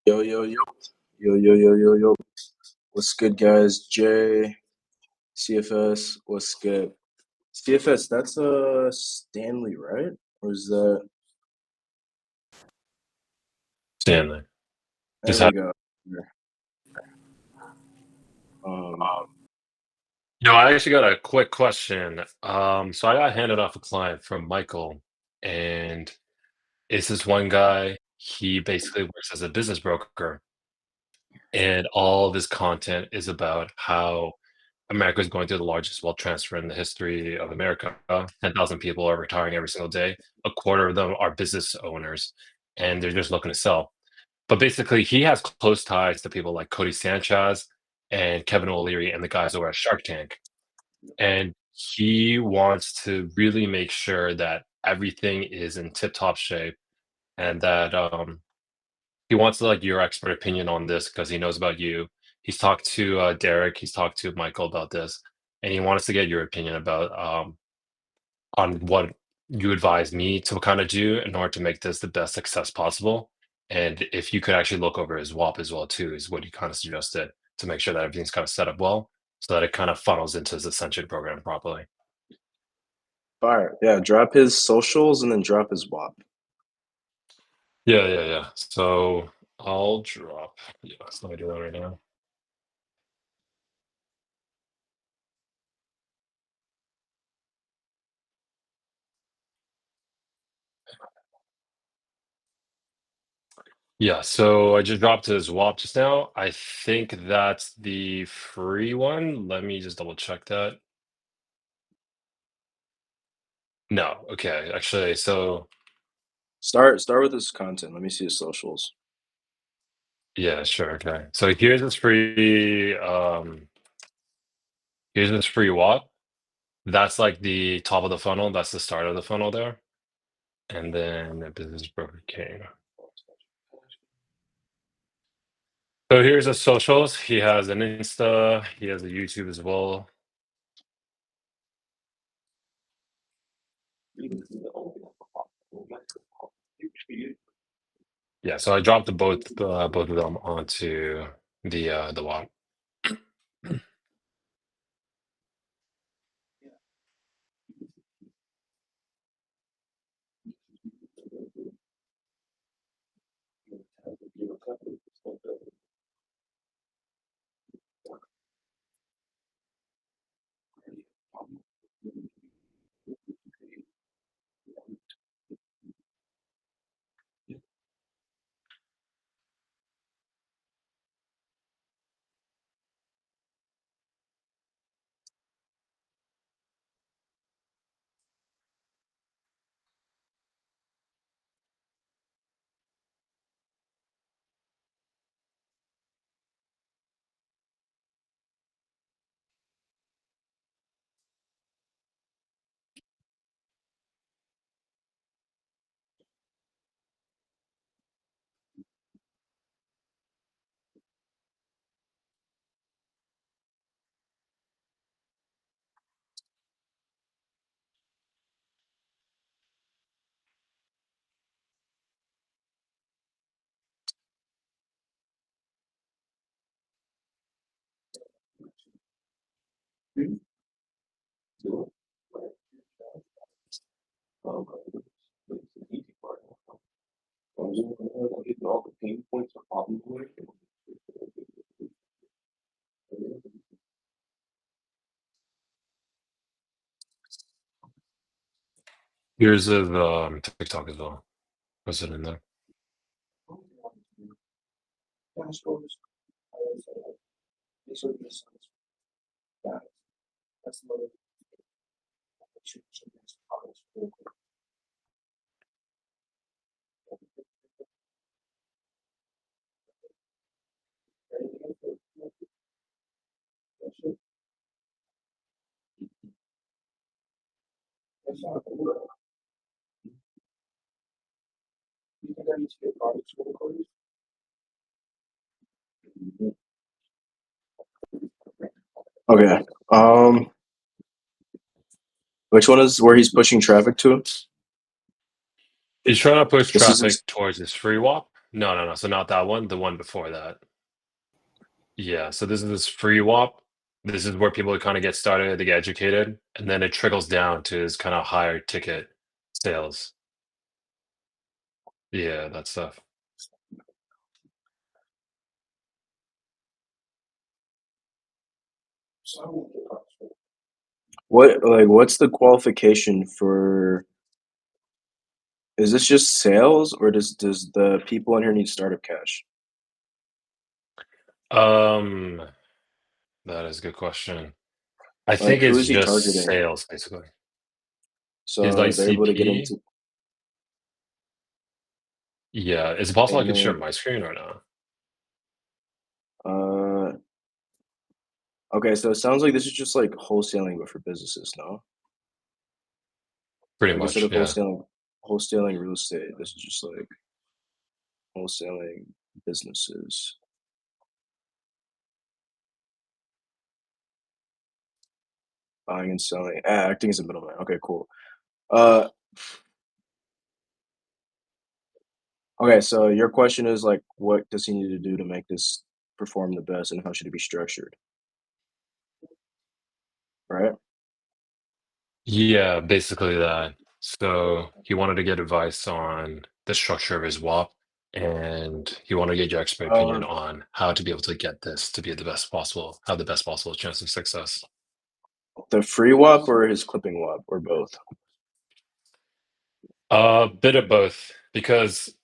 Yo, yo, yo. Yo, yo, yo, yo, yo. What's good, guys? Jay, CFS, what's good? CFS, that's Stanley, right? Or is that Stanley. there Just we had go. Um I actually got a quick question. So I got handed off a client from Michael, and it's this one guy. He basically works as a business broker, and all of his content is about how America is going through the largest wealth transfer in the history of America. 10,000 people are retiring every single day. A quarter of them are business owners, and they're just looking to sell. But basically, he has close ties to people like Cody Sanchez and Kevin O'Leary and the guys over at Shark Tank. And he wants to really make sure that everything is in tip-top shape and that he wants like your expert opinion on this because he knows about you. He's talked to Derek, he's talked to Michael about this, and he wants to get your opinion about on what you advise me to kind of do in order to make this the best success possible. And if you could actually look over his WAP as well too, is what he kind of suggested to make sure that everything's kind of set up well so that it kind of funnels into his Ascension program properly. fire. Yeah, drop his socials and then drop his WAP. Yeah, yeah, yeah. So I'll drop. Yeah, so let me do that right now. Yeah, so I just dropped his WAP just now. I think that's the free one. Let me just double check that. No, okay. Actually, so Start with his content. Let me see his socials. yeah, sure. Okay. So here's this free WAP. That's like the top of the funnel. That's the start of the funnel there. And then the Business Broker King. So here's his socials. He has an Insta, he has a YouTube as well. Yeah, so I dropped both of them onto the WAP. Here's his TikTok as well. What's it in there? Okay. Which one is where he's pushing traffic to? He's trying to push This is his traffic towards his free WAP. No, no, no. So not that one, the one before that. Yeah. So this free WAP. This is where people kind of get started, they get educated, and then it trickles down to this kind of higher ticket sales. Yeah, that stuff. What's the qualification for? Is this just sales, or does the people in here need startup cash? Um, that is a good question. I Like, think who it's is he just targeting? sales, basically. Is So they're able to get ICP? into Yeah. Is it possible I could share payment. my screen or not? Uh, okay, so it sounds like this is just like wholesaling, but for businesses, no? Pretty Like instead much, of yeah. wholesaling real estate, this is just like wholesaling businesses. Buying and selling, acting as a middleman. Okay, cool. Uh, okay, so your question is like, what does he need to do to make this perform the best, and how should it be structured, right? Yeah, basically that. So he wanted to get advice on the structure of his WAP, and he wanted to get your expert opinion Uh, on how to be able to get this to be the best possible, have the best possible chance of success. the free WAP or his clipping WAP or both? A bit of both, because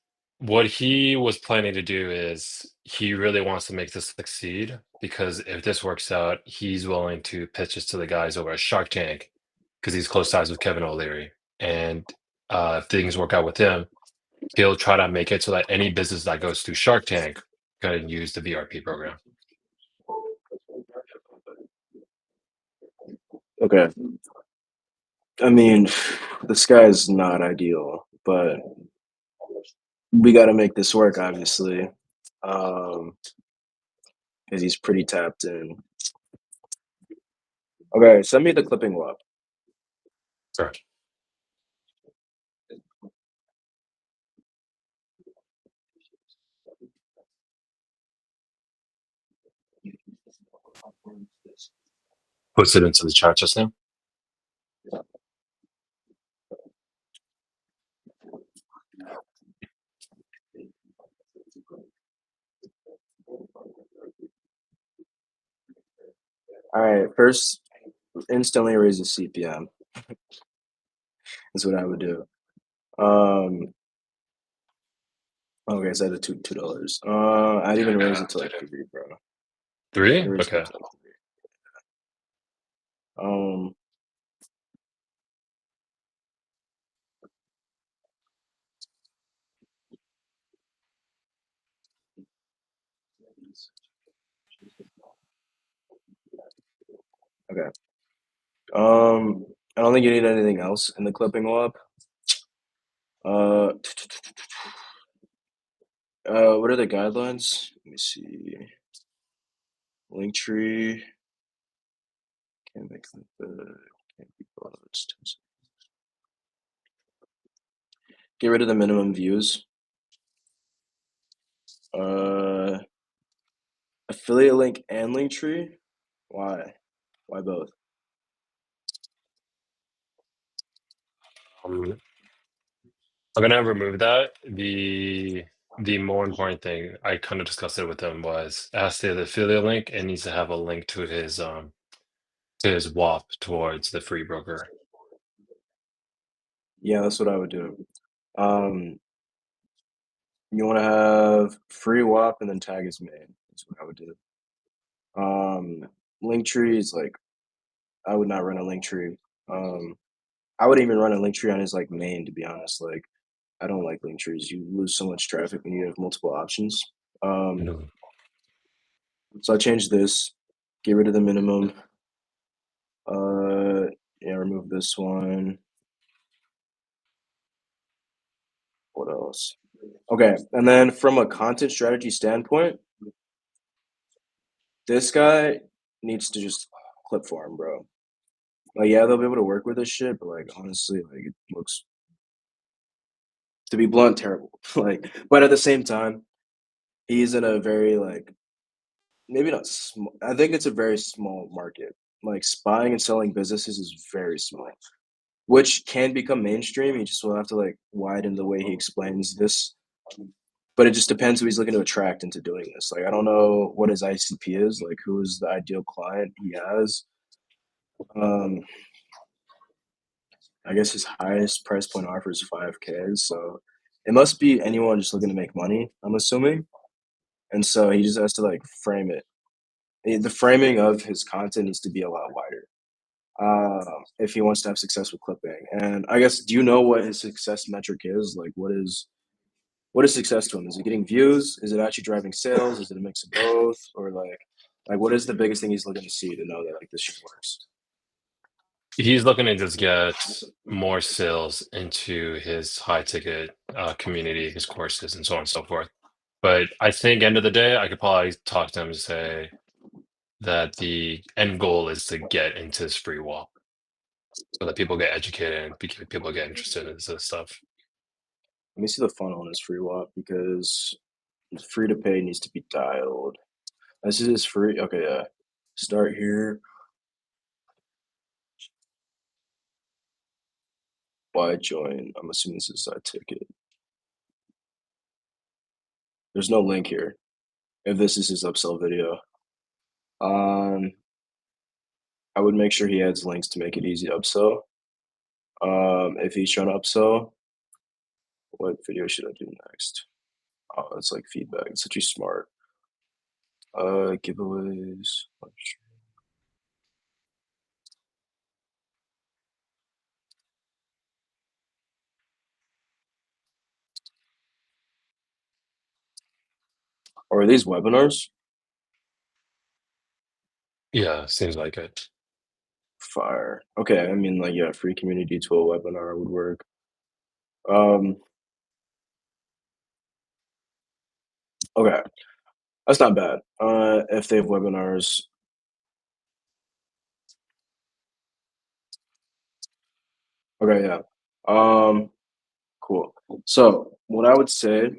what he was planning to do is he really wants to make this succeed. Because if this works out, he's willing to pitch this to the guys over at Shark Tank because he's close ties with Kevin O'Leary. And if things work out with him, he'll try to make it so that any business that goes through Shark Tank can use the VRP program. Okay, I mean, the sky's not ideal, but we got to make this work, obviously, because he's pretty tapped in. Okay, send me the clipping WAP. Sure. Puts it into the chat just now. All right, first, instantly raise the CPM. Is what I would do. Okay, so that's $2. I'd even raise it to like 3, bro. I Three? raise it Okay. up to like 3. Um, okay. I don't think you need anything else in the clipping WAP. Uh, what are the guidelines? Let me see. Linktree. Can't make can't be buzzed. Get rid of the minimum views. Uh, affiliate link and Linktree. Why? Why both? Um, I'm gonna remove that. The more important thing I kind of discussed it with him was it has to have the affiliate link and needs to have a link to his WAP towards the free broker. Yeah, that's what I would do. Um, you want to have free WAP and then tag as main. That's what I would do. Linktree is like I would not run a Linktree. Um, I would even run a Linktree on his like main. To be honest, like I don't like Linktrees. You lose so much traffic when you have multiple options. Um, No. so I changed this. Get rid of the minimum. Uh, yeah, remove this one. What else? Okay, and then from a content strategy standpoint, this guy needs to just clip farm, bro. Like, yeah, they'll be able to work with this shit, but like honestly, like it looks To be blunt, terrible. Like, but at the same time, he's in a very like maybe not small. I think it's a very small market. Like buying and selling businesses is very small, which can become mainstream. He just will have to like widen the way he explains this. But it just depends who he's looking to attract into doing this. Like I don't know what his ICP is, like who is the ideal client he has. Um, I guess his highest price point offer is 5K. So it must be anyone just looking to make money, I'm assuming. And so he just has to like frame it. The framing of his content needs to be a lot wider if he wants to have success with clipping. And I guess, do you know what his success metric is? Like, what is success to him? Is it getting views? Is it actually driving sales? Is it a mix of both? Or like what is the biggest thing he's looking to see to know that like this shit works? He's looking to just get more sales into his high ticket community, his courses, and so on and so forth. But I think end of the day, I could probably talk to him and say that the end goal is to get into his free wall so that people get educated and people get interested in this stuff. Let me see the funnel on his free walk because free to pay needs to be dialed. This is his free. Okay, yeah. Start here. Why join? I'm assuming this is a ticket. There's no link here. If this is his upsell video, um, I would make sure he adds links to make it easy to upsell. If he's trying to upsell, what video should I do next? Oh, it's like feedback. It's such a smart. Giveaways. Or are these webinars? Yeah, seems like it. Fire. Okay, I mean, like, yeah, free community to a webinar would work. Um, okay, that's not bad. If they have webinars, okay, yeah. Cool. So, what I would say,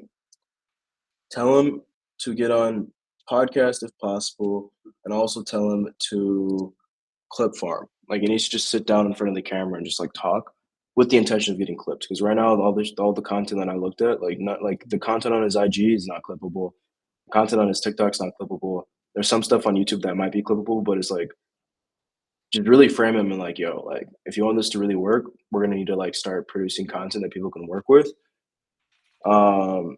tell him to get on podcast if possible, and also tell him to clip farm. Like, he needs to just sit down in front of the camera and just like talk with the intention of getting clipped. Because right now, all the content that I looked at, like, not like the content on his IG is not clippable. Content on his TikTok's not clippable. There's some stuff on YouTube that might be clippable, but it's like just really frame him and like, yo, like if you want this to really work, we're gonna need to like start producing content that people can work with. Um,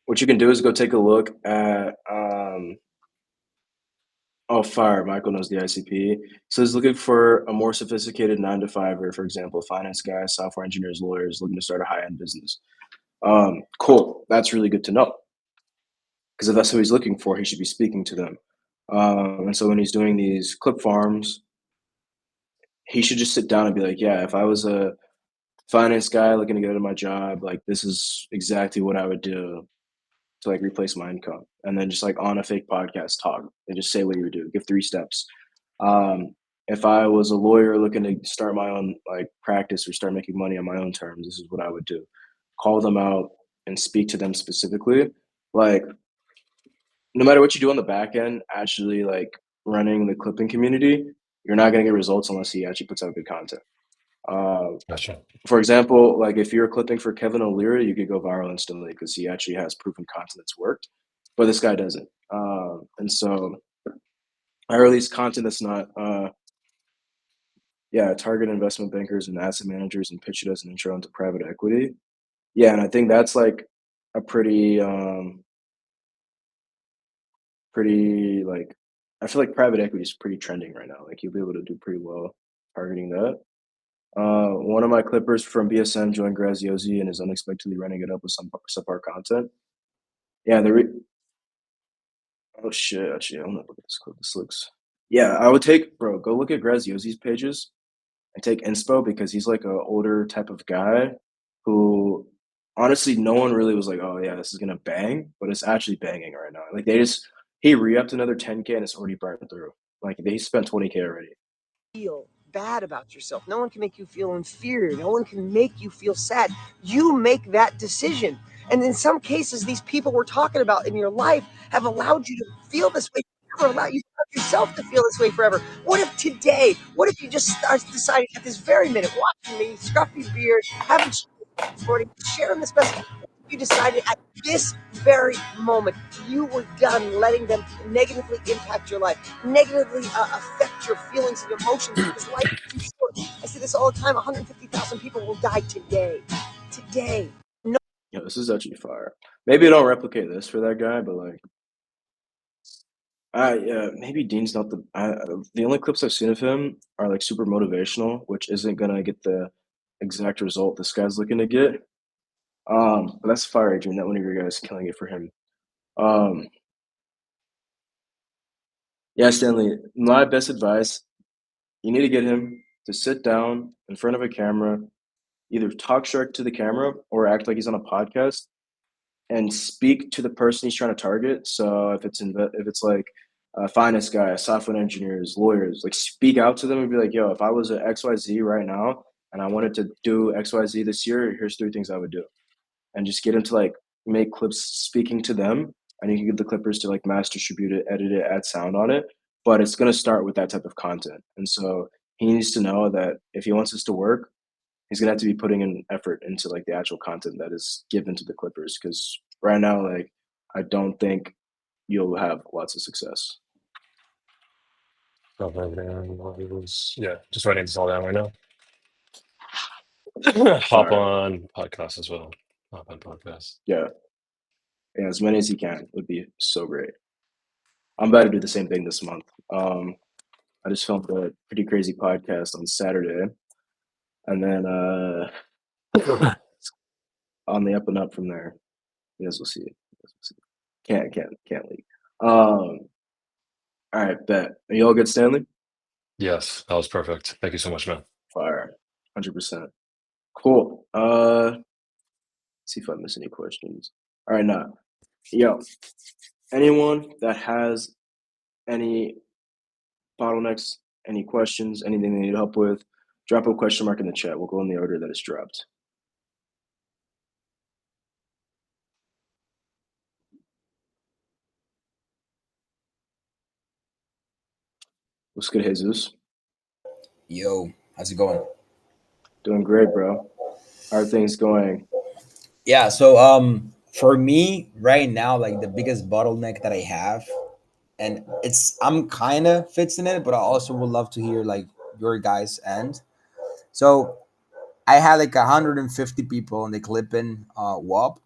what you can do is go take a look at oh fire, Michael knows the ICP. So he's looking for a more sophisticated 9 to 5er, for example, finance guys, software engineers, lawyers looking to start a high-end business. Cool. That's really good to know. Because if that's who he's looking for, he should be speaking to them. And so when he's doing these clip farms, he should just sit down and be like, yeah, if I was a finance guy looking to get out of my job, like this is exactly what I would do to like replace my income. And then just like on a fake podcast talk and just say what you would do, give 3 steps. If I was a lawyer looking to start my own like practice or start making money on my own terms, this is what I would do. Call them out and speak to them specifically. Like no matter what you do on the back end, actually like running the clipping community, you're not gonna get results unless he actually puts out good content. Uh, Gotcha. for example, like if you're clipping for Kevin O'Leary, you could go viral instantly because he actually has proven content that's worked, but this guy doesn't. And so I release content that's not, yeah, target investment bankers and asset managers and pitch it as an intro into private equity. Yeah, and I think that's like a pretty like I feel like private equity is pretty trending right now. Like you'll be able to do pretty well targeting that. One of my clippers from BSM joined Graziosi and is unexpectedly running it up with some subpar content. Yeah, oh shit, actually, I'm gonna look at this clip. This looks yeah, I would take bro, go look at Graziosi's pages and take inspo because he's like a older type of guy who honestly no one really was like, oh yeah, this is gonna bang, but it's actually banging right now. Like they just he re-upped another 10K and it's already burned through. Like they spent 20K already. bad about yourself. No one can make you feel inferior. No one can make you feel sad. You make that decision. And in some cases, these people we're talking about in your life have allowed you to feel this way forever, allowed you yourself to feel this way forever. What if today, what if you just decided at this very minute, watching me, scruffy beard, having morning, sharing this message, you decided at this very moment you were done letting them negatively impact your life, negatively affect your feelings and emotions, because life is too short. I say this all the time, 150,000 people will die today. Today. No. Yeah, this is actually fire. Maybe I don't replicate this for that guy, but like, yeah, maybe Dean's not the only clips I've seen of him are like super motivational, which isn't gonna get the exact result this guy's looking to get. But that's fire, Adrian. That one of your guys killing it for him. Yeah, Stanley, my best advice, you need to get him to sit down in front of a camera, either talk shark to the camera or act like he's on a podcast and speak to the person he's trying to target. So if it's like finance guys, software engineers, lawyers, like speak out to them and be like, yo, if I was at XYZ right now and I wanted to do XYZ this year, here's 3 things I would do. And just get him to like make clips speaking to them, and you can get the clippers to like mass distribute it, edit it, add sound on it. But it's gonna start with that type of content. And so he needs to know that if he wants this to work, he's gonna have to be putting in effort into like the actual content that is given to the clippers. Because right now, like I don't think you'll have lots of success. Yeah, just writing this all down right now. Hop Fire. on podcast as well. Hop on podcast. Yeah. Yeah, as many as he can would be so great. I'm about to do the same thing this month. I just filmed a pretty crazy podcast on Saturday, and then on the up and up from there. You guys will see. Can't leak. All right, bet. Are you all good, Stanley? Yes, that was perfect. Thank you so much, man. Fire, 100%. Cool. See if I miss any questions. All right, now, yo, anyone that has any bottlenecks, any questions, anything they need help with, drop a question mark in the chat. We'll go in the order that it's dropped. What's good, Jesus? Yo, how's it going? Doing great, bro. How are things going? Yeah, so for me right now, like the biggest bottleneck that I have, and I'm kind of fixing it, but I also would love to hear like your guys' end. So I had like 150 people in the Clipping WAP,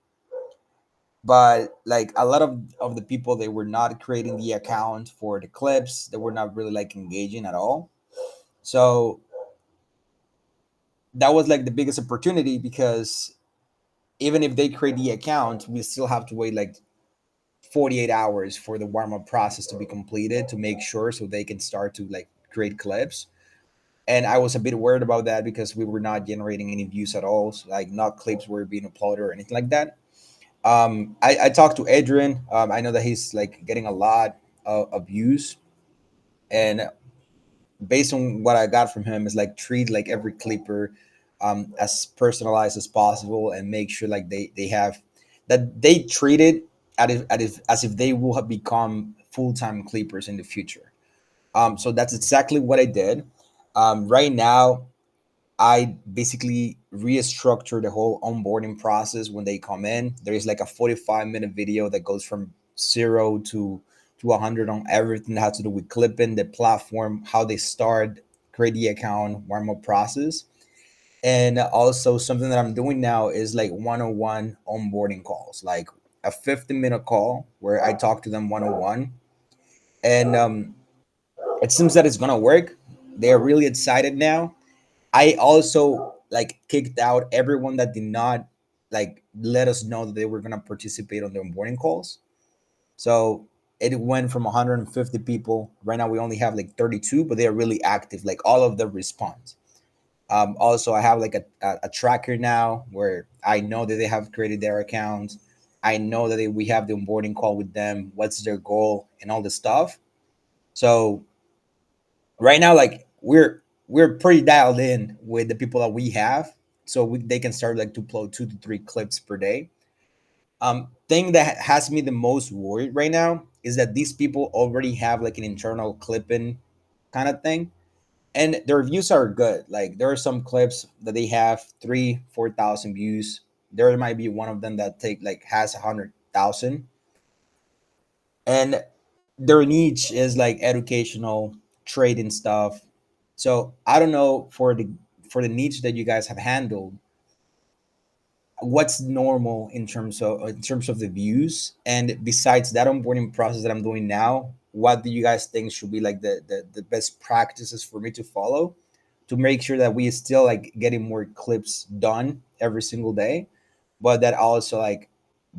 but like a lot of the people, they were not creating the account for the clips. They were not really like engaging at all. So that was like the biggest opportunity, because even if they create the account, we still have to wait like 48 hours for the warm-up process to be completed to make sure so they can start to like create clips. And I was a bit worried about that because we were not generating any views at all. So, like, not clips were being uploaded or anything like that. I talked to Adrian. I know that he's like getting a lot of views, and based on what I got from him is like treat like every clipper as personalized as possible, and make sure like they have that they treat it as if they will have become full-time clippers in the future. So that's exactly what I did. Right now, I basically restructure the whole onboarding process when they come in. There is like a 45-minute video that goes from 0 to 100 on everything that has to do with clipping, the platform, how they start, create the account, warm up process. And also something that I'm doing now is like one-on-one onboarding calls, like a 50-minute call where I talk to them one-on-one. And it seems that it's gonna work. They're really excited now. I also like kicked out everyone that did not like let us know that they were gonna participate on the onboarding calls. So it went from 150 people. Right now we only have like 32, but they're really active. Like all of them respond. Also, I have like a tracker now where I know that they have created their accounts. I know that we have the onboarding call with them. What's their goal and all this stuff. So right now, like we're pretty dialed in with the people that we have, so they can start like to upload 2 to 3 clips per day. Thing that has me the most worried right now is that these people already have like an internal clipping kind of thing, and their views are good. Like there are some clips that they have 3 4 thousand views. There might be one of them that take like has 100,000, and their niche is like educational trading stuff. So I don't know for the niche that you guys have handled, what's normal in terms of the views, and besides that onboarding process that I'm doing now, what do you guys think should be like the best practices for me to follow to make sure that we still like getting more clips done every single day, but that also like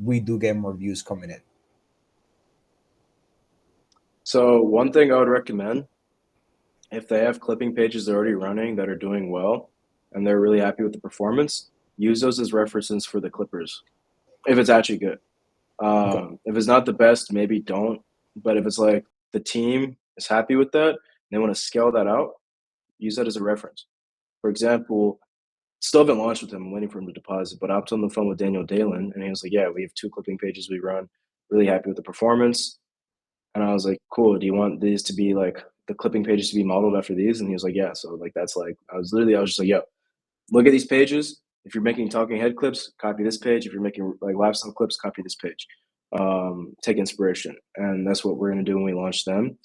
we do get more views coming in. So one thing I would recommend, if they have clipping pages they're already running that are doing well and they're really happy with the performance, use those as references for the clippers if it's actually good. Okay. If it's not the best, maybe don't. But if it's like the team is happy with that and they want to scale that out, use that as a reference. For example, still haven't launched with him. I'm waiting for him to deposit, but I hopped on the phone with Daniel Dalen and he was like, yeah, we have 2 clipping pages we run. Really happy with the performance. And I was like, cool. Do you want these to be like the clipping pages to be modeled after these? And he was like, yeah. So like that's like I was just like, yo, look at these pages. If you're making talking head clips, copy this page. If you're making like lifestyle clips, copy this page. Take inspiration, and that's what we're gonna do when we launch them.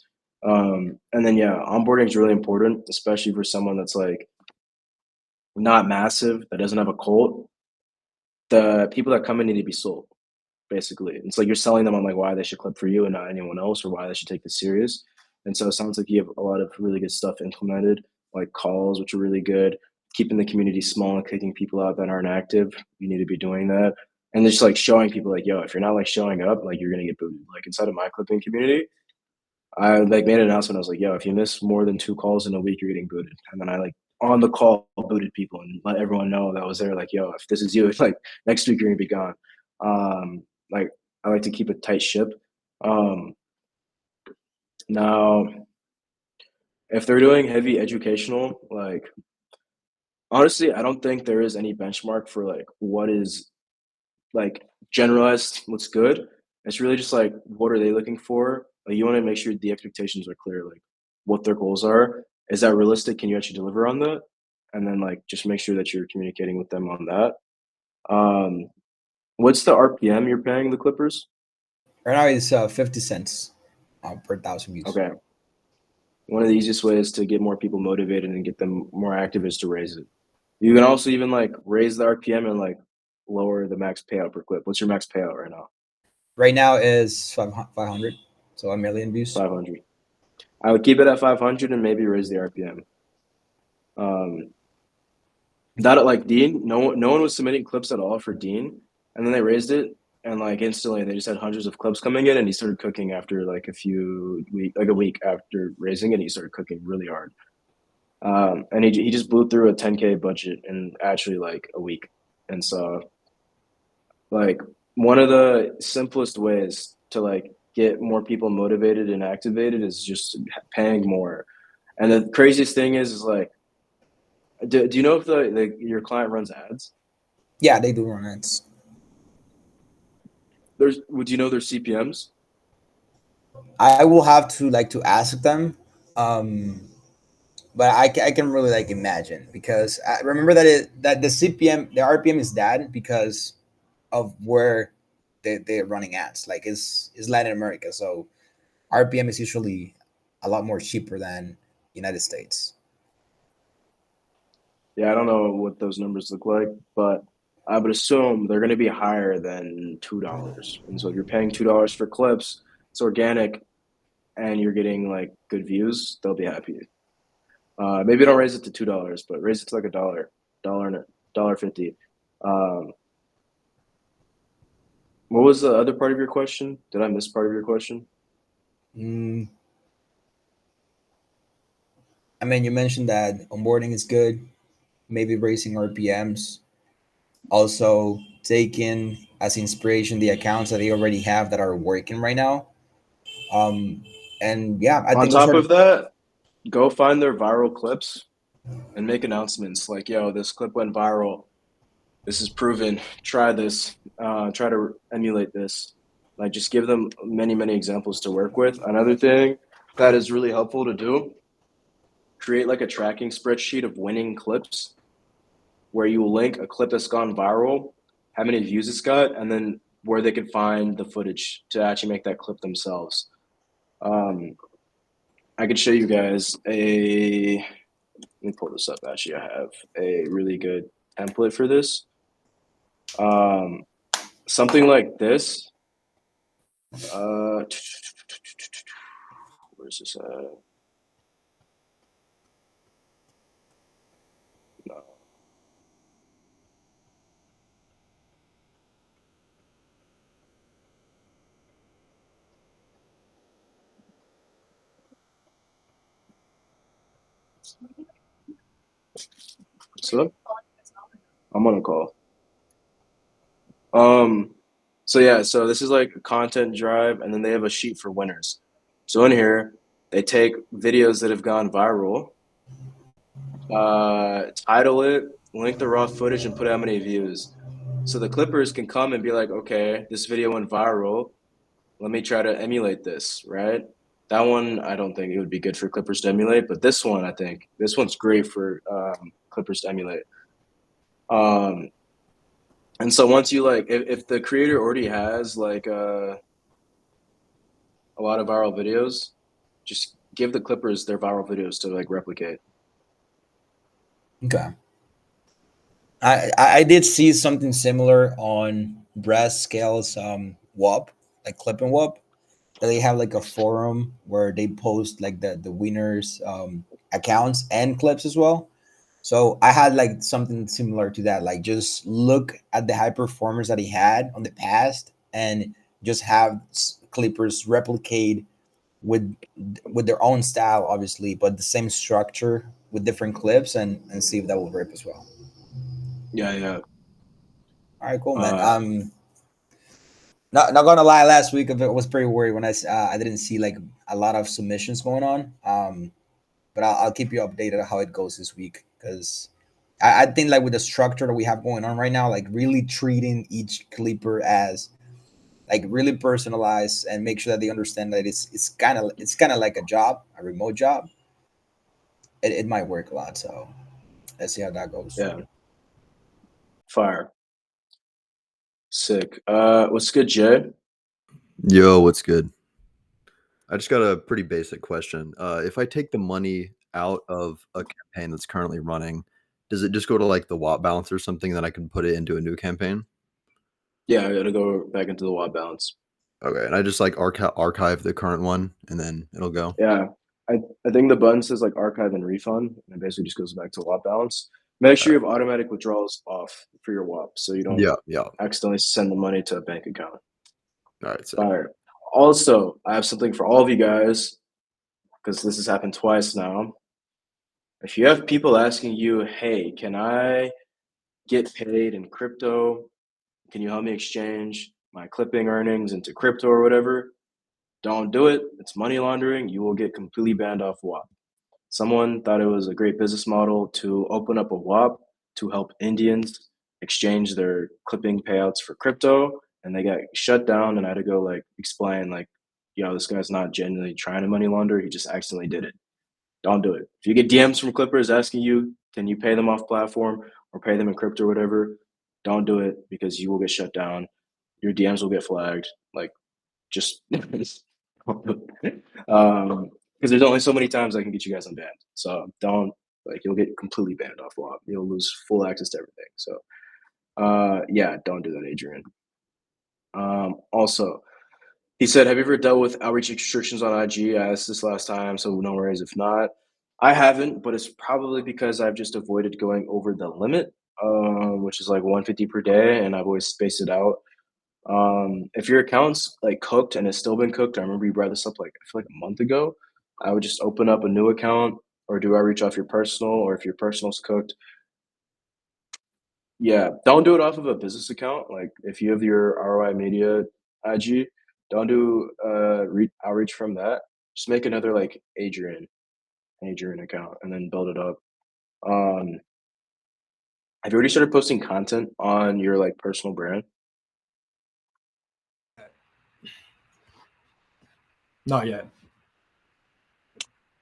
And then yeah, onboarding is really important, especially for someone that's like not massive, that doesn't have a cult. The people that come in need to be sold. Basically, it's like you're selling them on like why they should clip for you and not anyone else, or why they should take this serious. And so it sounds like you have a lot of really good stuff implemented, like calls, which are really good. Keeping the community small and kicking people out that aren't active, you need to be doing that. And just like showing people like, yo, if you're not like showing up, like you're gonna get booted. Like inside of my clipping community, I like made an announcement. I was like, yo, if you miss more than 2 calls in a week, you're getting booted. And then I like on the call booted people and let everyone know that was there. Like, yo, if this is you, like next week you're gonna be gone. Like I like to keep a tight ship. Um, Now, if they're doing heavy educational, like honestly, I don't think there is any benchmark for like what is like generalized what's good. It's really just like what are they looking for? Like you want to make sure the expectations are clear, like what their goals are. Is that realistic? Can you actually deliver on that? And then like just make sure that you're communicating with them on that. Um, what's the RPM you're paying the Clippers? Right now it's 50 cents per thousand views. Okay. One of the easiest ways to get more people motivated and get them more active is to raise it. You can also even like raise the RPM and like lower the max payout per clip. What's your max payout right now? Right now is 500, so a million views. 500. I would keep it at 500 and maybe raise the RPM. That like Dean, no one was submitting clips at all for Dean, and then they raised it, and like instantly they just had hundreds of clips coming in, and he started cooking after like a week after raising it. He started cooking really hard, and he just blew through a 10K budget in actually like a week, and so like one of the simplest ways to like get more people motivated and activated is just paying more. And the craziest thing is like, do you know if your client runs ads? Yeah, they do run ads. Would you know their CPMs? I will have to like to ask them, but I can really like imagine, because I remember that the CPM, the RPM is that because of where they're running ads. Like it's Latin America, so RPM is usually a lot more cheaper than United States. Yeah, I don't know what those numbers look like, but I would assume they're going to be higher than $2. And so if you're paying $2 for clips, it's organic, and you're getting like good views, they'll be happy. Maybe don't raise it to $2, but raise it to like dollar and $1.50. What was the other part of your question? Did I miss part of your question? I mean, you mentioned that onboarding is good, maybe raising RPMs, also taking as inspiration the accounts that they already have that are working right now. And yeah, I On think those top are of that, go find their viral clips and make announcements like, "Yo, this clip went viral. This is proven. Try this. Try to emulate this." Like, just give them many examples to work with. Another thing that is really helpful to do: create like a tracking spreadsheet of winning clips, where you link a clip that's gone viral, how many views it's got, and then where they can find the footage to actually make that clip themselves. I could show you guys a. Let me pull this up. Actually, I have a really good template for this. Something like this. Where's this at? No. So I'm on a call. So yeah, so this is like a content drive, and then they have a sheet for winners. So in here, they take videos that have gone viral, title it, link the raw footage, and put how many views. So the Clippers can come and be like, okay, this video went viral. Let me try to emulate this, right? That one, I don't think it would be good for Clippers to emulate, but this one, I think this one's great for Clippers to emulate. And so once you like, if the creator already has like a lot of viral videos, just give the Clippers their viral videos to like replicate. Okay. I did see something similar on Brass Scale's WAP, like Clip and WAP. That they have like a forum where they post like the winners accounts and clips as well. So I had like something similar to that. Like just look at the high performers that he had on the past and just have Clippers replicate with their own style, obviously, but the same structure with different clips and see if that will rip as well. Yeah. All right, cool, man. Not gonna lie, last week I was pretty worried when I didn't see like a lot of submissions going on. But I'll keep you updated on how it goes this week because I think like with the structure that we have going on right now, like really treating each clipper as like really personalized and make sure that they understand that it's kind of like a job, a remote job. It might work a lot. So let's see how that goes. Yeah. Fire. Sick. What's good, Jay? Yo, what's good? I just got a pretty basic question. If I take the money out of a campaign that's currently running, does it just go to like the WAP balance or something that I can put it into a new campaign? Yeah, I gotta go back into the WAP balance. Okay, and I just like archive the current one and then it'll go. Yeah. I think the button says like archive and refund, and it basically just goes back to WAP balance. Make sure you have automatic withdrawals off for your WAP so you don't Yeah. accidentally send the money to a bank account. All right, so Fire. Also, I have something for all of you guys because this has happened twice now. If you have people asking you, hey, can I get paid in crypto? Can you help me exchange my clipping earnings into crypto or whatever? Don't do it. It's money laundering. You will get completely banned off WAP. Someone thought it was a great business model to open up a WAP to help Indians exchange their clipping payouts for crypto, and they got shut down. And I had to go like explain like, yo, this guy's not genuinely trying to money launder. He just accidentally did it. Don't do it. If you get DMs from Clippers asking you, can you pay them off platform or pay them in crypto or whatever, don't do it because you will get shut down. Your DMs will get flagged. Like, just because there's only so many times I can get you guys unbanned. So don't like you'll get completely banned off WAP. You'll lose full access to everything. So yeah, don't do that, Adrian. Also, he said, have you ever dealt with outreach restrictions on IG? I asked this last time, so no worries if not. I haven't, but it's probably because I've just avoided going over the limit, which is like 150 per day, and I've always spaced it out. If your account's like cooked and it's still been cooked, I remember you brought this up like I feel like a month ago. I would just open up a new account or do outreach off your personal, or if your personal's cooked. Yeah, don't do it off of a business account. Like if you have your ROI Media IG, don't do outreach from that. Just make another like Adrian account and then build it up. Um, have you already started posting content on your like personal brand? Not yet.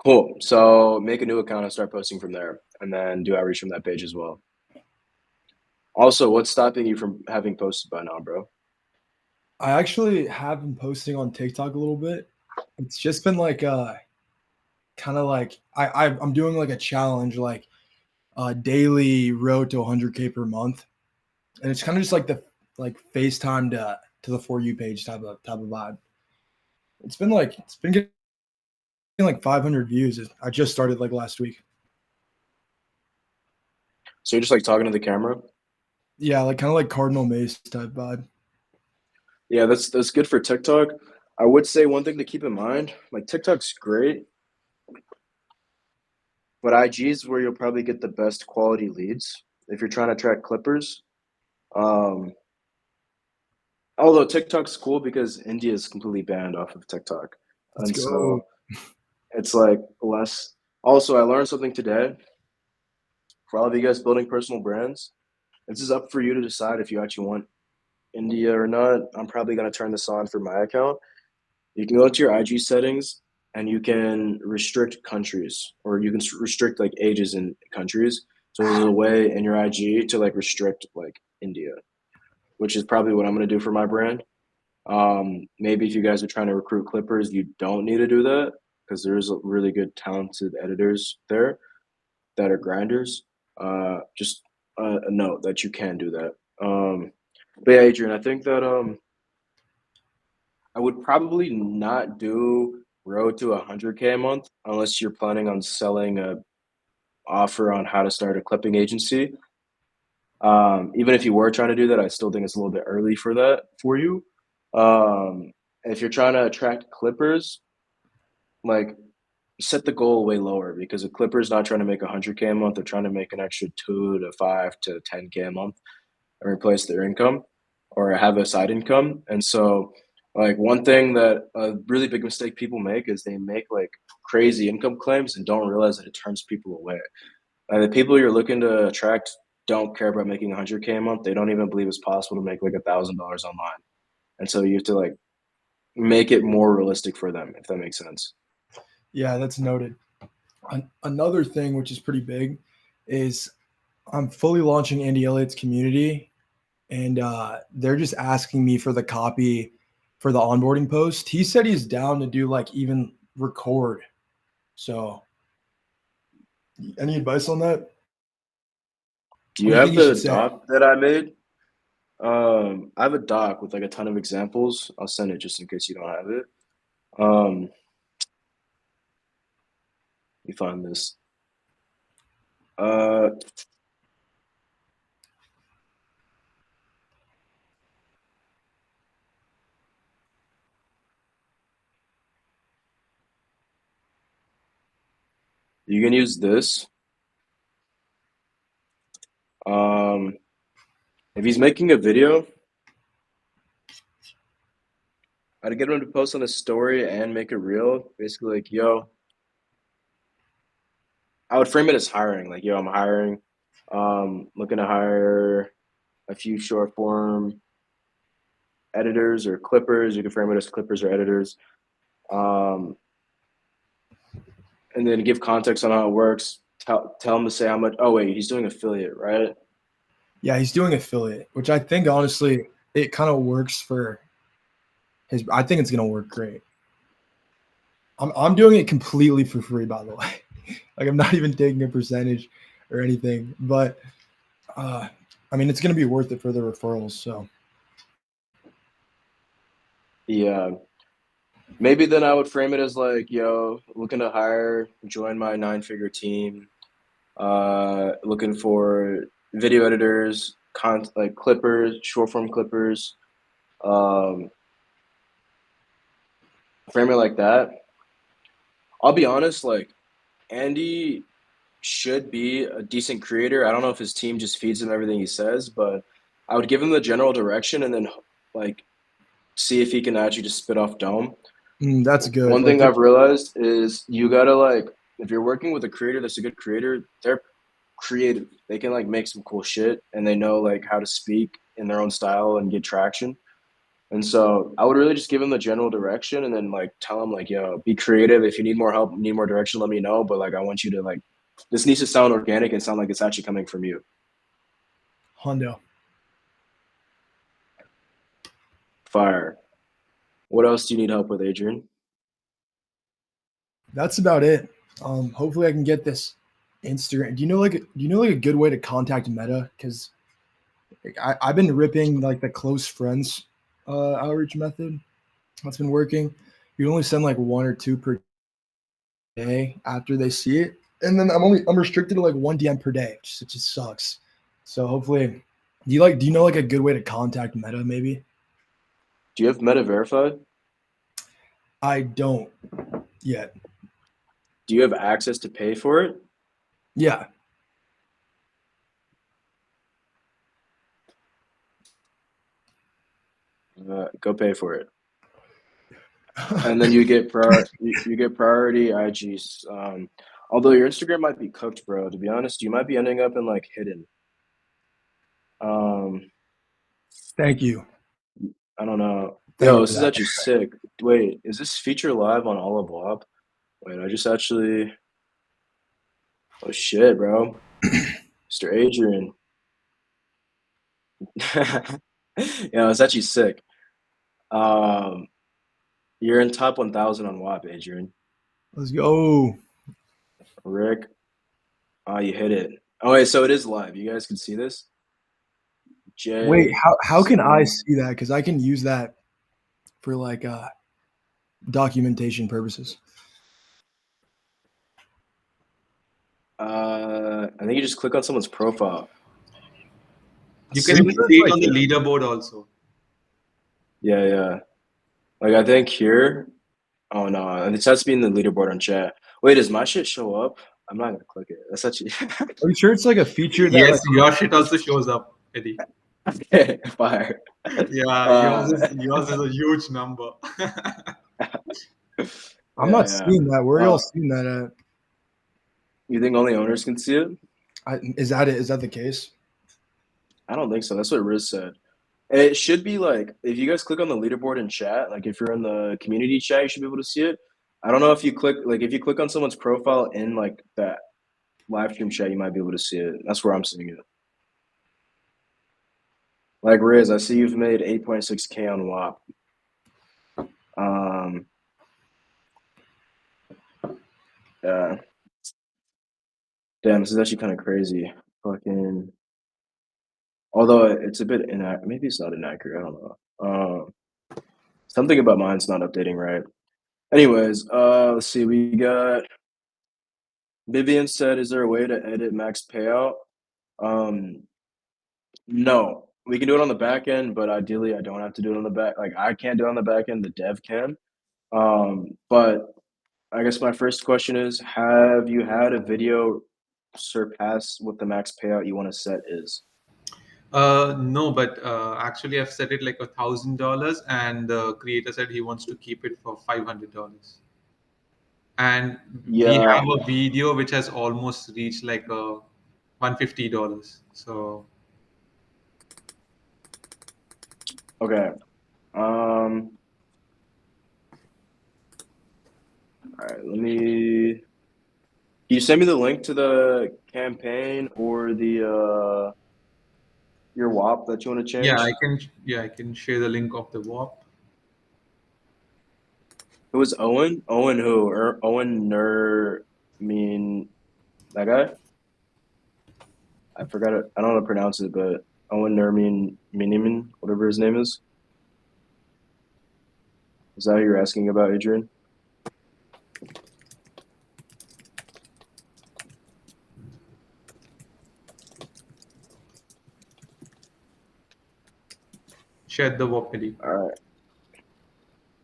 Cool. So make a new account and start posting from there, and then do outreach from that page as well. Also, what's stopping you from having posted by now, bro? I actually have been posting on TikTok a little bit. It's just been like kind of like I'm doing like a challenge, like daily road to 100K per month, and it's kind of just like the like FaceTime to the For You page type of vibe. It's been getting like 500 views. I just started like last week. So you're just like talking to the camera? Yeah, like kind of like Cardinal Mace type vibe. Yeah, that's good for TikTok. I would say one thing to keep in mind, like TikTok's great, but IG is where you'll probably get the best quality leads if you're trying to track clippers. Um, although TikTok's cool because India is completely banned off of TikTok, Let's and go. so it's like less. Also, I learned something today. For all of you guys building personal brands, this is up for you to decide if you actually want India or not. I'm probably gonna turn this on for my account. You can go to your IG settings and you can restrict countries, or you can restrict like ages in countries. So there's a way in your IG to like restrict like India, which is probably what I'm gonna do for my brand. Maybe if you guys are trying to recruit clippers, you don't need to do that because there's really good talented editors there that are grinders. Just a note that you can do that. But yeah, Adrian, I think that I would probably not do road to 100K a month unless you're planning on selling a offer on how to start a clipping agency. Even if you were trying to do that, I still think it's a little bit early for that for you. If you're trying to attract clippers, like set the goal way lower because a clipper is not trying to make 100K a month. They're trying to make an extra 2 to 5 to 10K a month and replace their income or have a side income. And so, like, one thing that a really big mistake people make is they make like crazy income claims and don't realize that it turns people away. The people you're looking to attract don't care about making 100K a month. They don't even believe it's possible to make like $1,000 online. And so you have to like make it more realistic for them, if that makes sense. Yeah, that's noted. Another thing which is pretty big is I'm fully launching Andy Elliott's community, and they're just asking me for the copy for the onboarding post. He said he's down to do like even record. So, any advice on that? Do What you do you think have you should the say? doc that I made? I have a doc with like a ton of examples. I'll send it just in case you don't have it. Let me find this. Uh, you can use this. If he's making a video, I'd get him to post on a story and make a reel. Basically, like, yo, I would frame it as hiring. Like, yo, I'm hiring. Looking to hire a few short form editors or clippers. You can frame it as clippers or editors. And then give context on how it works. Tell him to say how much. Oh wait, he's doing affiliate, right? Yeah, he's doing affiliate, which I think honestly it kind of works for his. I think it's gonna work great. I'm doing it completely for free, by the way. Like I'm not even taking a percentage or anything, but I mean it's gonna be worth it for the referrals. So Yeah. Maybe then I would frame it as like, yo, looking to hire, join my 9-figure team. Looking for video editors, like clippers, short form clippers. Frame it like that. I'll be honest, like Andy should be a decent creator. I don't know if his team just feeds him everything he says, but I would give him the general direction and then like see if he can actually just spit off dome. that's good. One Like thing I've realized is you gotta like if you're working with a creator that's a good creator, their creative. They can like make some cool shit, and they know like how to speak in their own style and get traction. And so I would really just give them the general direction, and then like tell them like, yo, be creative. If you need more help, need more direction, let me know. But like, I want you to like, this needs to sound organic and sound like it's actually coming from you. Hundo. Fire. What else do you need help with, Adrian? That's about it. Hopefully I can get this Instagram. Do you know like a good way to contact Meta? Because I've been ripping like the close friends outreach method. That's been working. You only send like 1 or 2 per day after they see it, and then I'm restricted to like 1 DM per day, which just sucks. So hopefully, do you know like a good way to contact Meta? Maybe Do you have Meta verified? I don't yet. Do you have access to pay for it? Yeah. Go pay for it, and then you get you get priority IGs. Although your Instagram might be cooked, bro. To be honest, you might be ending up in like hidden. Thank you. I don't know. Thank Yo, you this for is that. actually sick. Wait, is this feature live on All of WAP? Wait, I just actually. Oh shit, bro. Mr. Adrian. Yeah, it's actually sick. You're in top 1,000 on WAP, Adrian. Let's go. Rick. Oh, you hit it. Oh wait, so it is live. You guys can see this? Jay. Wait, how can I Sam. see that? Because I can use that for like documentation purposes. I think you just click on someone's profile. You can See, even see it on the leaderboard also. Yeah. Like I think here. Oh no, and it has to be in the leaderboard on chat. Wait, does my shit show up? I'm not gonna click it. That's actually Are you sure it's like a feture that Yes, your shit also shows up, Eddie. okay, fire. Yeah, yours is a huge number. I'm not seeing that. Where are y'all seeing that at? You think only owners can see it? Is that it? Is that the case? I don't think so. That's what Riz said. It should be like if you guys click on the leaderboard in chat, like if you're in the community chat, you should be able to see it. I don't know if you click on someone's profile in like that live stream chat, you might be able to see it. That's where I'm seeing it. Like Riz, I see you've made 8.6K on WAP. Yeah. Damn, this is actually kind of crazy. Fucking. Although it's a bit inaccurate. Maybe it's not inaccurate. I don't know. Something about mine's not updating right. Anyways, let's see. We got Vivian said, "Is there a way to edit max payout?" No, we can do it on the back end, but ideally, I don't have to do it on the back. Like I can't do it on the back end. The dev can. But I guess my first question is: have you had a video surpass what the max payout you want to set is? No, but actually I've set it like $1,000, and the creator said he wants to keep it for $500. And we Yeah. have a video which has almost reached like $150. So Okay. All right. Let me. Can you send me the link to the campaign or the your WAP that you want to change? I can share the link of the WAP. It was Owen. Owen who? Owen mean that guy? I forgot it. I don't know how to pronounce it, but Owen Miniman, whatever his name is. Is that who you're asking about, Adrian? Share the WAP, Eddie. All right.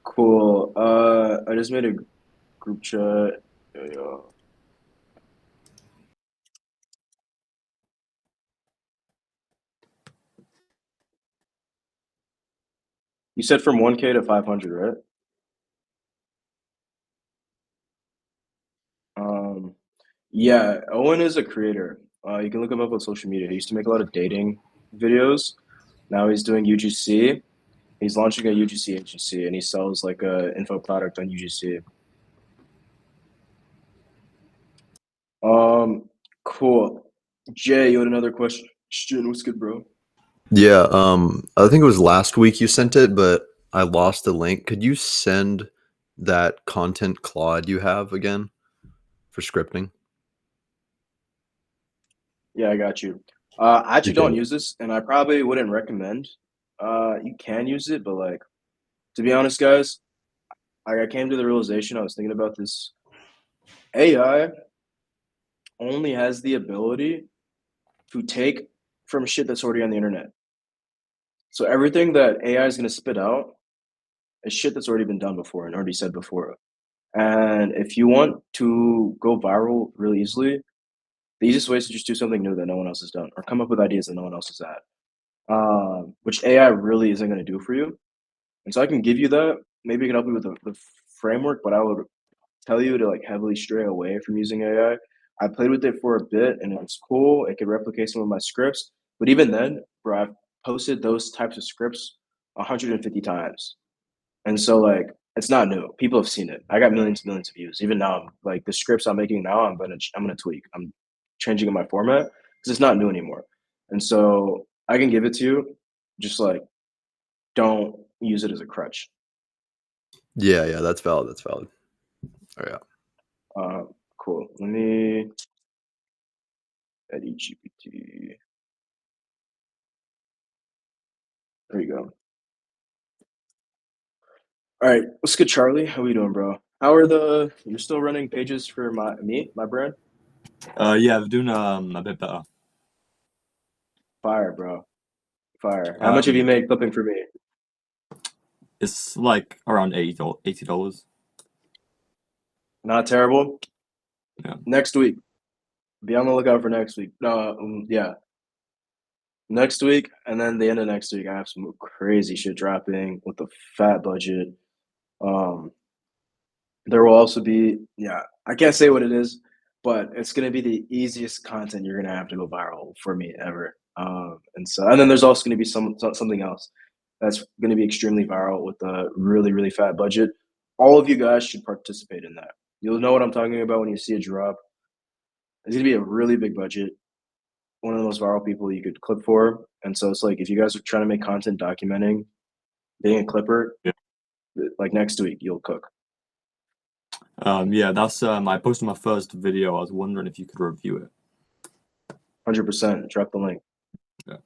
Cool. I just made a group chat. There you go. You said from 1K to 500, right? Yeah, Owen is a creator. You can look him up on social media. He used to make a lot of dating videos. Now he's doing UGC. He's launching a UGC agency, and he sells like a info product on UGC. Cool. Jay, you had another question. What's good, bro? Yeah, I think it was last week you sent it, but I lost the link. Could you send that content Claude you have again for scripting? Yeah, I got you. I actually Okay. don't use this, and I probably wouldn't recommend. You can use it, but like, to be honest, guys, I came to the realization, I was thinking about this. AI only has the ability to take from shit that's already on the internet. So everything that AI is going to spit out is shit that's already been done before and already said before. And if you want to go viral really easily, the easiest way is to just do something new that no one else has done, or come up with ideas that no one else has had, which AI really isn't going to do for you. And so I can give you that. Maybe it can help you with the framework, but I would tell you to like heavily stray away from using AI. I played with it for a bit and it's cool. It could replicate some of my scripts, but even then, bro, I've posted those types of scripts 150 times. And so like it's not new. People have seen it. I got millions and millions of views. Even now, like the scripts I'm making now, I'm gonna tweak. I'm changing in my format because it's not new anymore. And so I can give it to you. Just like don't use it as a crutch. Yeah, that's valid. That's valid. Oh yeah. Cool. Let me edit GPT. There you go. All right, what's good, Charlie? How we doing, bro? How are you're still running pages for my brand? Yeah, we're doing a bit better. Fire, bro. Fire. How much have you made clipping for me? It's like around $80. Not terrible. Yeah. Next week. Be on the lookout for next week. No, yeah. Next week, and then the end of next week, I have some crazy shit dropping with a fat budget. There will also be, yeah, I can't say what it is, but it's gonna be the easiest content you're gonna have to go viral for me ever. And then there's also gonna be something else that's gonna be extremely viral with a really, really fat budget. All of you guys should participate in that. You'll know what I'm talking about when you see it drop. It's gonna be a really big budget, one of the most viral people you could clip for. And so it's like if you guys are trying to make content documenting being a clipper, Yeah. like next week you'll cook. Yeah, that's I posted my first video. I was wondering if you could review it. 100%. Drop the link. Yeah.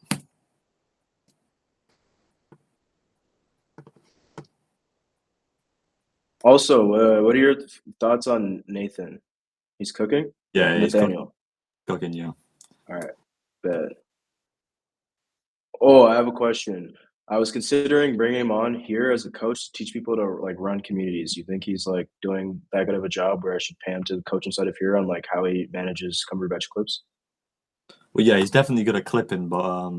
Also, what are your thoughts on Nathan? He's cooking? Yeah, he's Nathaniel. cooking, yeah. All right. Bet. Oh, I have a question. I was considering bringing him on here as a coach to teach people to like run communities. You think he's like doing that good of a job where I should pay him to coach inside of here on like how he manages Cumberbatch clips? Well, yeah, he's definitely good at clipping, but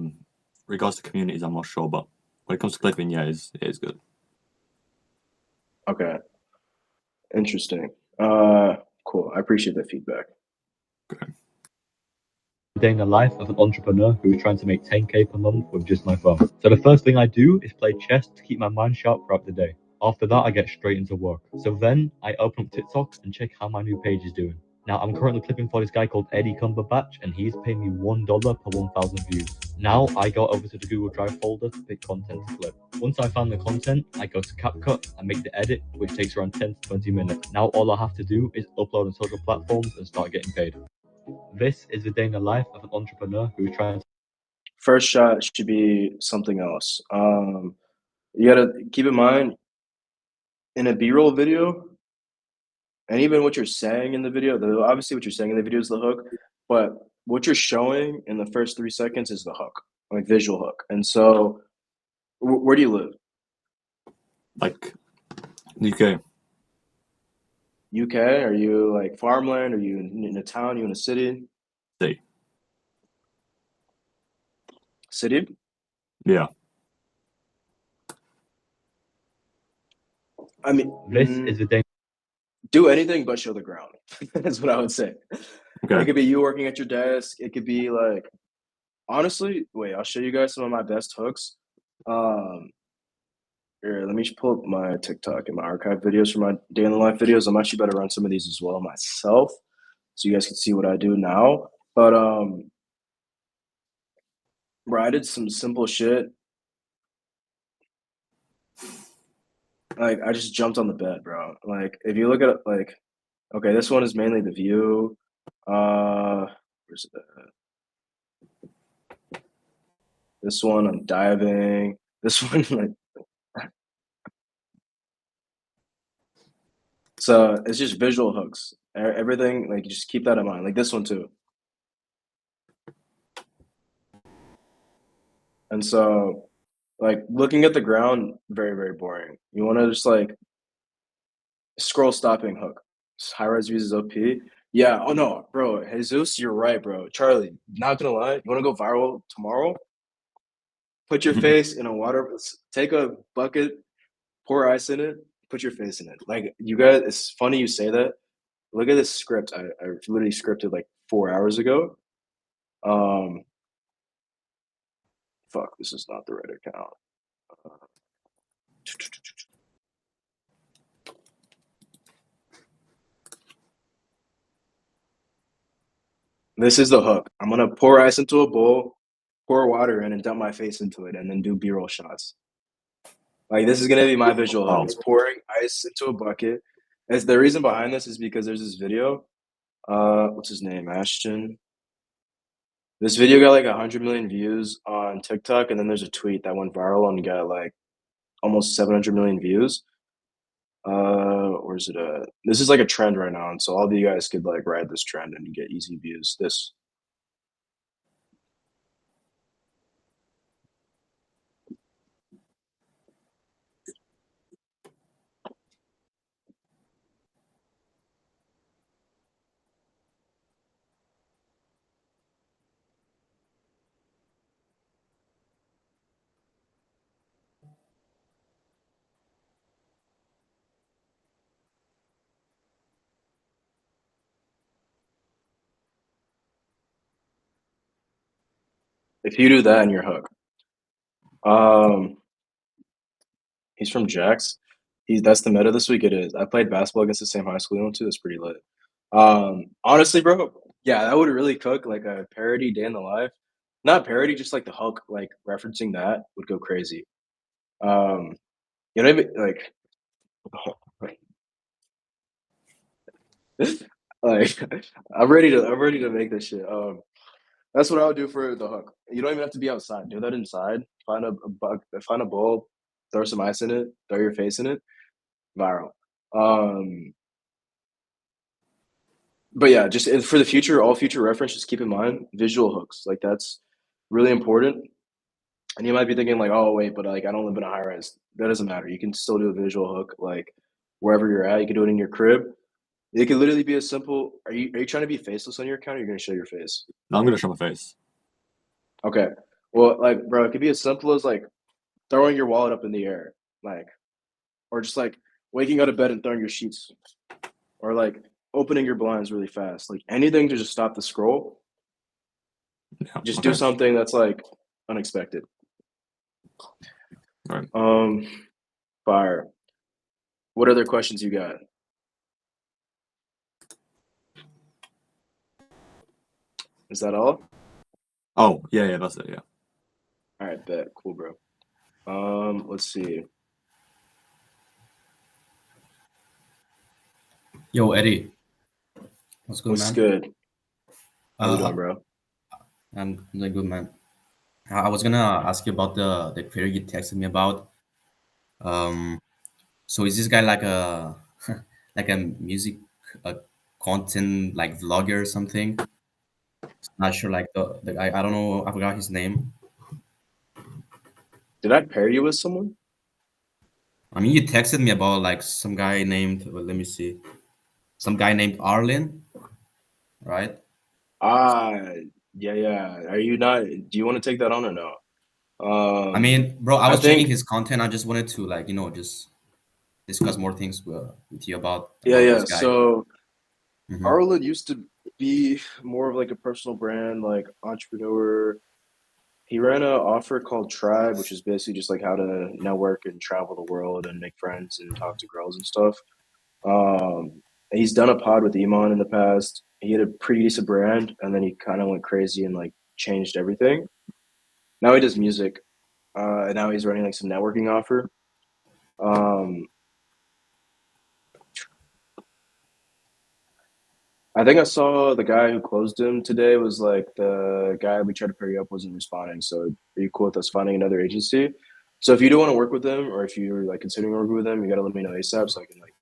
regards to communities, I'm not sure. But when it comes to clipping, yeah, it is good. Okay. Interesting. Cool. I appreciate that feedback. Okay. Day in the life of an entrepreneur who's trying to make 10K per month with just my phone. So the first thing I do is play chess to keep my mind sharp throughout the day. After that, I get straight into work. So then I open up TikTok and check how my new page is doing. Now I'm currently clipping for this guy called Eddie Cumberbatch, and he's paying me $1 per 1,000 views. Now I go over to the Google Drive folder to pick content to clip. Once I find the content, I go to CapCut and make the edit, which takes around 10 to 20 minutes. Now all I have to do is upload on social platforms and start getting paid. This is the day in the life of an entrepreneur who's trying to... First shot should be something else. You gotta keep in mind in a B-roll video, and even what you're saying in the video, obviously what you're saying in the video is the hook, but what you're showing in the first 3 seconds is the hook, like visual hook. And so, where do you live? Like UK. UK? Are you like farmland? Are you in a town? Are you in a city? City. City? Yeah. I mean, This is the day. do anything but show the ground. That's what I would say. It Okay. could be you working at your desk. It could be like, honestly, wait, I'll show you guys some of my best hooks. Here, let me just pull up my TikTok and my archive videos for my day in the life videos. I'm actually about to run some of these as well myself, so you guys can see what I do now. But bro, I did some simple shit. Like I just jumped on the bed, bro. Like if you look at it, like, okay, this one is mainly the view. Where's it at? This one I'm diving. This one like. So it's just visual hooks. Everything, like, you just keep that in mind. Like this one too. And so, like, looking at the ground, very, very boring. You want to just like scroll stopping hook. High res views is OP. Yeah. Oh no, bro. Jesus, you're right, bro. Charlie, not gonna lie. You want to go viral tomorrow? Put your face in a water. Take a bucket, pour ice in it, put your face in it. Like you guys, it's funny you say that. Look at this script. I literally scripted like 4 hours ago. Fuck, this is not the right account. This is the hook. I'm gonna pour ice into a bowl, pour water in, and dump my face into it, and then do B-roll shots. Like this is gonna be my visual hook. Wow. It's pouring ice into a bucket. As the reason behind this is because there's this video. What's his name? Ashton. This video got like 100 million views on TikTok, and then there's a tweet that went viral and got like almost 700 million views. Where's it at? This is like a trend right now, and so all of you guys could like ride this trend and get easy views. This. If you do that and you're hooked. He's from Jax. That's the meta this week. It is. I played basketball against the same high school we went to. It's pretty lit. Honestly, bro, yeah, that would really cook like a parody day in the life. Not parody, just like the Hulk, like referencing that would go crazy. You know, like, like I'm ready to make this shit. That's what I would do for the hook. You don't even have to be outside. Do that inside. Find find a bowl, throw some ice in it, throw your face in it, viral. But yeah, just for the future, all future reference, just keep in mind visual hooks. Like that's really important. And you might be thinking like, oh wait, but like I don't live in a high rise. That doesn't matter. You can still do a visual hook like wherever you're at. You can do it in your crib. It could literally be as simple. Are you trying to be faceless on your account? Or you're gonna show your face? No, I'm gonna show my face. Okay. Well, like, bro, it could be as simple as like throwing your wallet up in the air, like, or just like waking out of bed and throwing your sheets, or like opening your blinds really fast. Like anything to just stop the scroll. Yeah, Just okay. do something that's like unexpected. All right. Fire. What other questions you got? Is that all? Oh, yeah, that's it. Yeah. All right, bet. Cool, bro. Let's see. Yo, Eddie. What's good, What's man? good? How you doing, bro? I'm doing good, man. I was gonna ask you about the creator you texted me about. So is this guy like a like a music content like vlogger or something? Not sure, like the guy. I don't know. I forgot his name. Did I pair you with someone? I mean, you texted me about like some guy named. Well, let me see. Some guy named Arlen, right? Yeah. Are you not? Do you want to take that on or no? I mean, bro, I I was checking think. his content. I just wanted to like just discuss more things with you about Yeah. this guy. So Mhm. Arlen used to be more of like a personal brand, like entrepreneur. He ran an offer called Tribe, which is basically just like how to network and travel the world and make friends and talk to girls and stuff. He's done a pod with Iman in the past. He had a pretty decent brand, and then he kind of went crazy and like changed everything. Now he does music, and now he's running like some networking offer. I think I saw the guy who closed him today was like the guy we tried to pair you up wasn't responding. So are you cool with us finding another agency? So if you do want to work with them, or if you're like considering working with them, you gotta let me know ASAP so I can like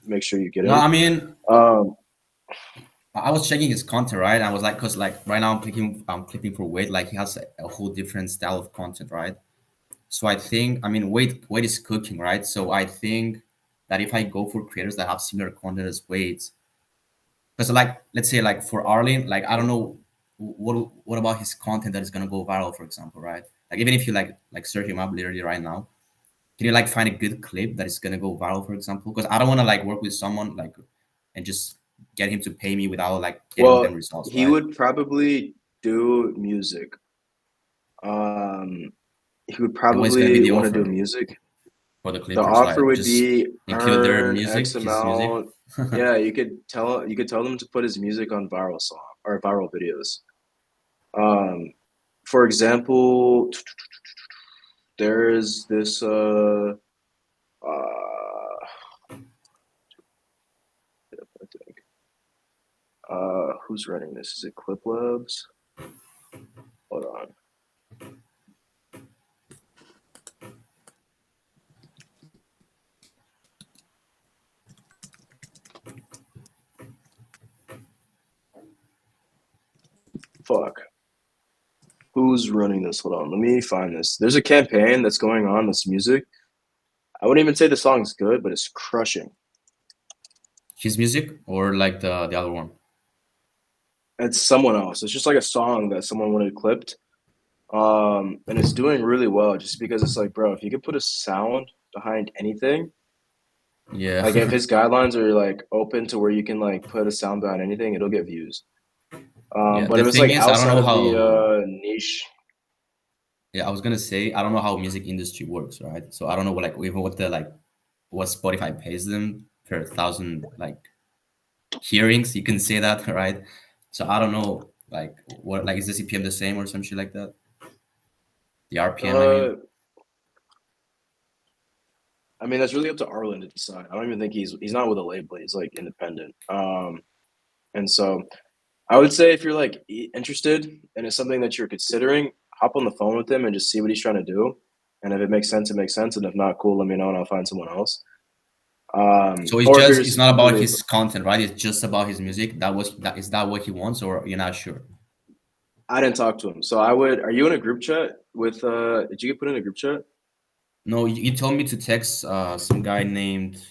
make sure you get No, in. I mean, Um, I was checking his content, right? I was like, cause like right now I'm clicking for Wade. Like he has a whole different style of content, right? So I think, I mean, Wade is cooking, right? So I think that if I go for creators that have similar content as Wade's, because like let's say like for Arlen, like I don't know what about his content that is gonna go viral, for example, right? Like even if you like search him up literally right now, can you like find a good clip that is gonna go viral, for example? Because I don't want to like work with someone like and just get him to pay me without like getting them well, results, he right? would probably do music. He would And what's gonna be probably the want to offer do music. for the The clippers? offer Like would just be include their earn music, X his music. amount. Yeah, you could tell them to put his music on viral song or viral videos. For example, there is this I think who's running this? Is it Clip Labs? Hold on. Fuck. Who's running this? Hold on. Let me find this. There's a campaign that's going on. This music. I wouldn't even say the song's good, but it's crushing. His music or like the other one? It's someone else. It's just like a song that someone wanted clipped. And it's doing really well just because it's like, bro, if you could put a sound behind anything, Yeah. like if his guidelines are like open to where you can like put a sound behind anything, it'll get views. Yeah, But the if it's thing like is, I don't outside know of the how. niche, Yeah, I was gonna say I don't know how music industry works, right? So I don't know what like even what the like what Spotify pays them per thousand like hearings. You can say that, right? So I don't know like what like is the CPM the same or some shit like that? The RPM, I mean. I mean that's really up to Arlen to decide. I don't even think he's not with a label. He's like independent. And so I would say if you're like interested and it's something that you're considering, hop on the phone with him and just see what he's trying to do. And if it makes sense, it makes sense. And if not, cool, let me know and I'll find someone else. So it's Or if you're just it's just not about really, his content, right? It's just about his music. That is that what he wants, or you're not sure? I didn't talk to him. So I would, are you in a group chat with, did you get put in a group chat? No, you told me to text some guy named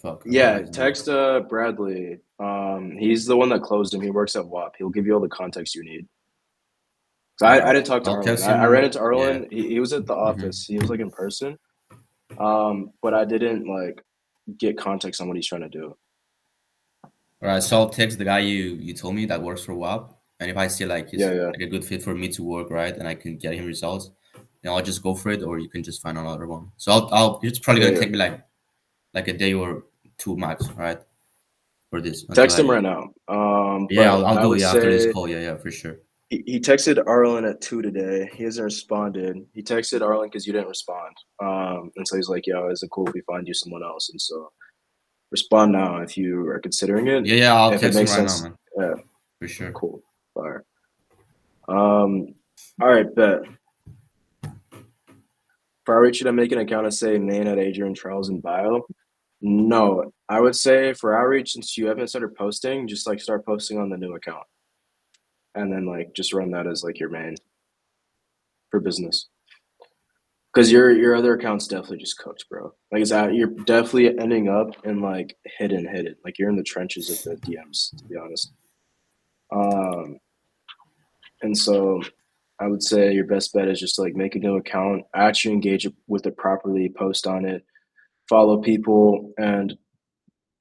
fuck. I forgot Yeah, his name. text Bradley. He's the one that closed him. He works at WAP. He'll give you all the context you need. So I didn't talk to I'll Arlen. text I ran him. into Yeah. Arlen. He was at the Mhm. office. He was like in person. But I didn't like get context on what he's trying to do. All right, so I'll text the guy you told me that works for WAP, and if I see like he's Yeah, yeah. like a good fit for me to work, right, and I can get him results, then I'll just go for it, or you can just find another one. So I'll it's probably Yeah, gonna yeah. take me like a day or two max, right, for this until Text him I. right now. Yeah, But I'll I do would it after this say call. Yeah, for sure. he texted Arlen at 2 today. He hasn't responded. He texted Arlen because you didn't respond. And so he's like, yo, is it cool if we find you someone else? And so respond now if you are considering it. Yeah, I'll If it text him makes right now, sense. man. Yeah, For sure. cool. Fire. All right, bet. For outreach, should I make an account and say main at Adrian Charles in bio? No, I would say for outreach, since you haven't started posting, just like start posting on the new account. And then like just run that as like your main for business. Because your other account's definitely just cooked, bro. Like it's out, you're definitely ending up in like hidden. Like you're in the trenches of the DMs, to be honest. And so I would say your best bet is just to like make a new account, actually engage with it properly, post on it, follow people, and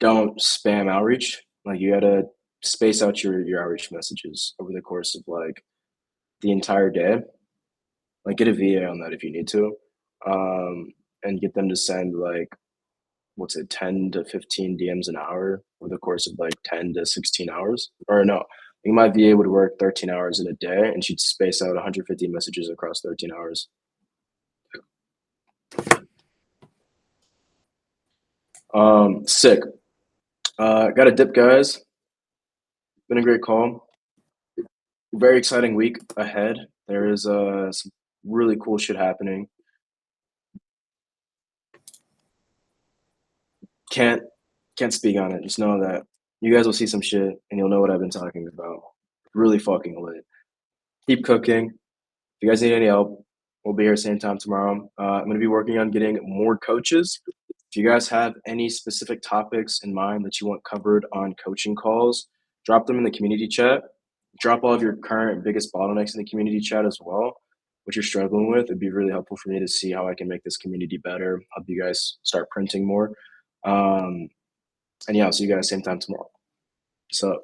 don't spam outreach. Like you gotta space out your outreach messages over the course of like the entire day. Like get a VA on that if you need to, and get them to send like what's it, 10 to 15 DMs an hour over the course of like 10 to 16 hours. Or no, I think my VA would work 13 hours in a day, and she'd space out 150 messages across 13 hours. Sick. Got a dip, guys. Been a great call. Very exciting week ahead. There is some really cool shit happening. Can't speak on it. Just know that you guys will see some shit and you'll know what I've been talking about. Really fucking lit. Keep cooking. If you guys need any help, we'll be here same time tomorrow. I'm gonna be working on getting more coaches. If you guys have any specific topics in mind that you want covered on coaching calls, drop them in the community chat. Drop all of your current biggest bottlenecks in the community chat as well, what you're struggling with. It'd be really helpful for me to see how I can make this community better, help you guys start printing more. And yeah, I'll see you guys same time tomorrow. So